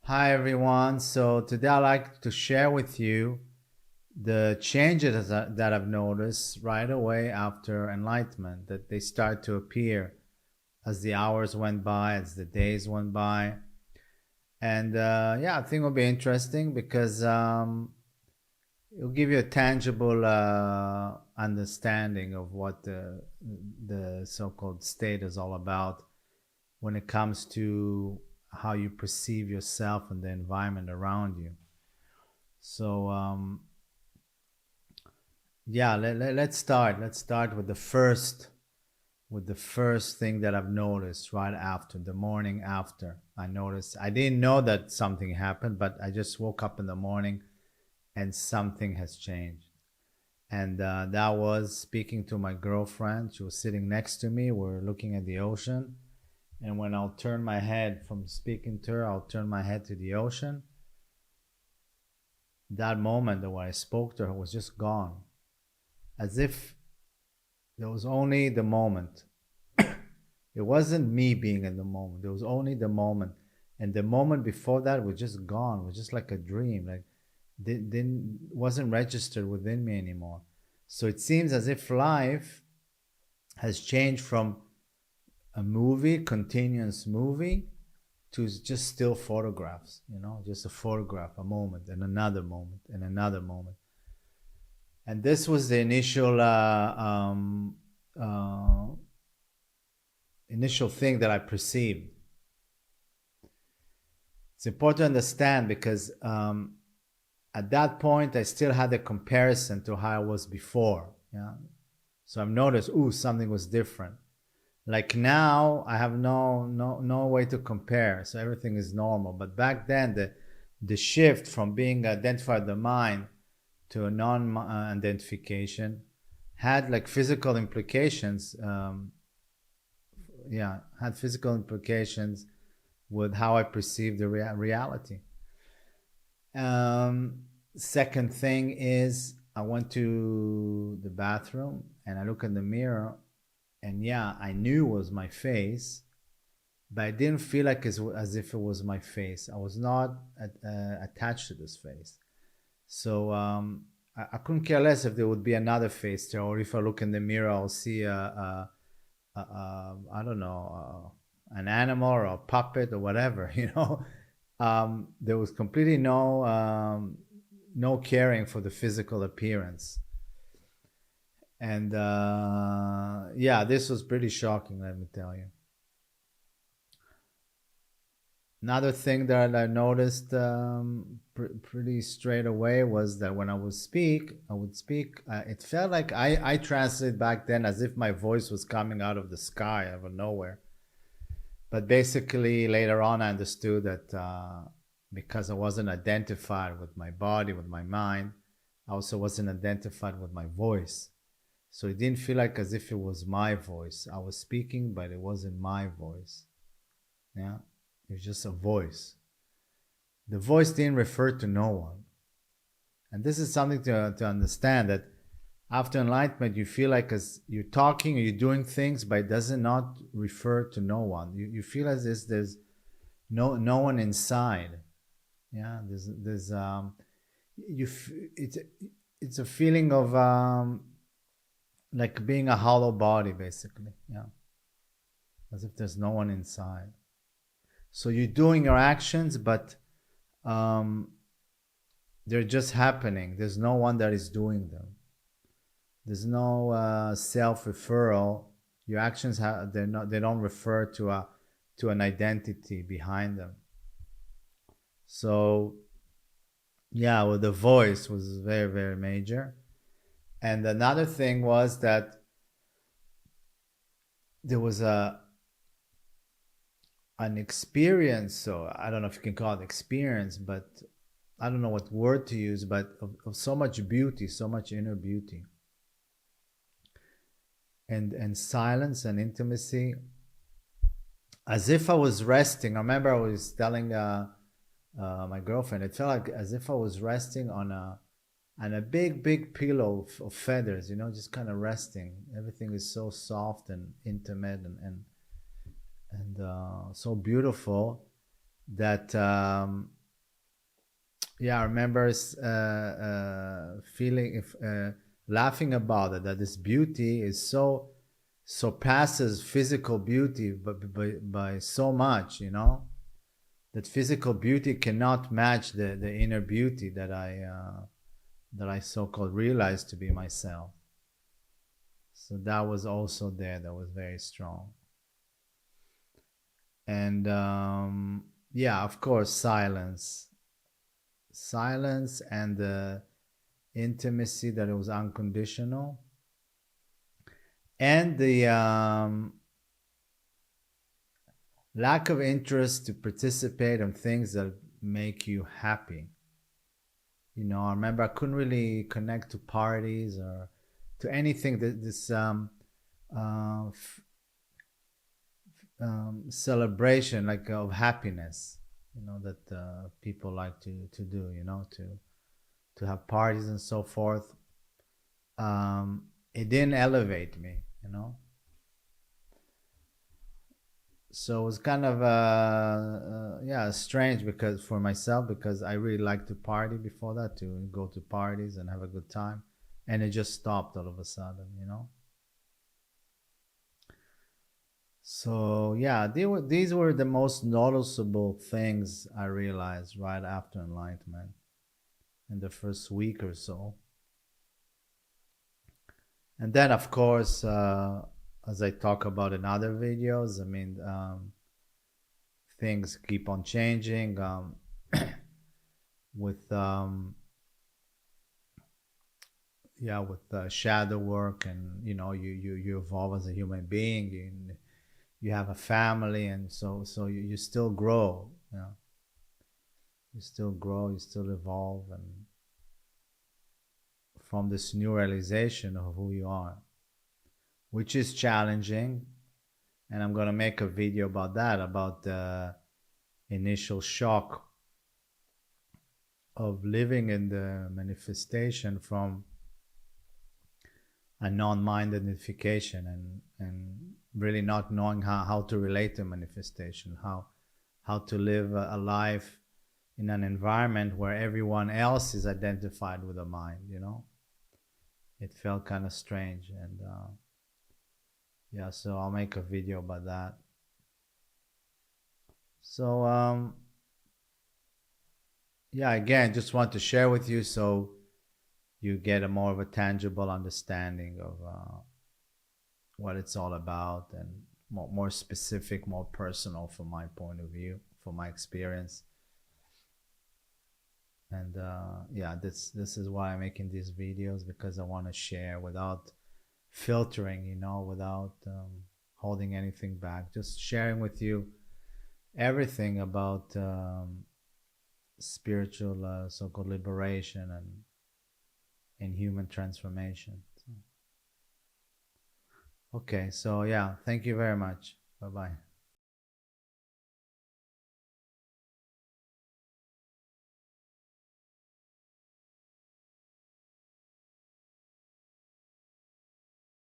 Hi everyone. So today I'd like to share with you the changes that I've noticed right away after enlightenment, that they start to appear as the hours went by, as the days went by. And yeah, I think it'll be interesting because it'll give you a tangible understanding of what the so-called state is all about when it comes to how you perceive yourself and the environment around you. So yeah, let's start. Let's start with the first thing that I've noticed right after the morning after. I noticed I didn't know that something happened, but I just woke up in the morning and something has changed. And that was speaking to my girlfriend. She was sitting next to me. We're looking at the ocean. And when I'll turn my head from speaking to her, I'll turn my head to the ocean. That moment that when I spoke to her was just gone, as if there was only the moment. It wasn't me being in the moment. There was only the moment, and the moment before that was just gone. It was just like a dream. Like didn't wasn't registered within me anymore. So it seems as if life has changed from a movie, continuous movie, to just still photographs. Just a photograph, a moment, and another moment, and another moment. And this was the uh, initial thing that I perceived. It's important to understand because at that point I still had a comparison to how I was before. Yeah, so I've noticed, something was different. Like now, I have no way to compare, so everything is normal. But back then, the shift from being identified with the mind to a non-identification had like physical implications. Yeah, had physical implications with how I perceive the reality. Second thing is I went to the bathroom and I look in the mirror, and yeah, I knew it was my face, but I didn't feel like as if it was my face. I was not attached to this face. So I couldn't care less if there would be another face there, or if I look in the mirror, I'll see I don't know, an animal or a puppet or whatever. There was completely no caring for the physical appearance, and yeah, this was pretty shocking. Let me tell you. Another thing that I noticed pretty straight away was that when I would speak. It felt like I translated back then as if my voice was coming out of the sky, out of nowhere. But basically, later on, I understood that because I wasn't identified with my body, with my mind, I also wasn't identified with my voice. So it didn't feel like as if it was my voice. I was speaking, but it wasn't my voice. Yeah, it was just a voice. The voice didn't refer to no one. And this is something to understand, that after enlightenment, you feel like as you're talking or you're doing things, but it does not refer to no one. You feel as if there's no one inside. Yeah, there's you it's a feeling of like being a hollow body, basically. Yeah, as if there's no one inside. So you're doing your actions, but um, they're just happening. There's no one that is doing them. There's no self-referral. Your actions they don't refer to an identity behind them. So yeah, well, the voice was very, very major. And another thing was that there was an experience. So I don't know if you can call it experience, but I don't know what word to use, but of so much beauty, so much inner beauty, and silence and intimacy, as if I was resting. I remember I was telling my girlfriend, it felt like as if I was resting on a big pillow of feathers, just kind of resting. Everything is so soft and intimate and so beautiful that Yeah, I remember feeling, if laughing about it, that this beauty is so surpasses physical beauty by so much, you know, that physical beauty cannot match the inner beauty that I so-called realized to be myself. So that was also there. That was very strong. And yeah, of course, silence and the intimacy, that it was unconditional, and the lack of interest to participate in things that make you happy. You know, I remember I couldn't really connect to parties or to anything that this uh, f- celebration like of happiness, you know, that people like to do, you know, to have parties and so forth. It didn't elevate me, you know. So it was kind of yeah, strange because for myself, because I really liked to party before that, to go to parties and have a good time, and it just stopped all of a sudden, you know. So yeah, these were the most noticeable things I realized right after enlightenment in the first week or so. And then, of course, as I talk about in other videos, I mean, things keep on changing with yeah, with shadow work, and you know, you evolve as a human being, you have a family, and so you still grow, you know, you still grow, you still evolve, and from this new realization of who you are, which is challenging. And I'm going to make a video about that, about the initial shock of living in the manifestation from a non-mind identification, and really not knowing how to relate to manifestation, how to live a life in an environment where everyone else is identified with a mind, you know. It felt kind of strange, and yeah, so I'll make a video about that. So yeah, again, just want to share with you so you get a more of a tangible understanding of what it's all about, and more specific, more personal from my point of view, from my experience. And yeah, this is why I'm making these videos, because I want to share without filtering, you know, without holding anything back, just sharing with you everything about spiritual so-called liberation and human transformation. So, okay, so yeah, thank you very much. Bye bye.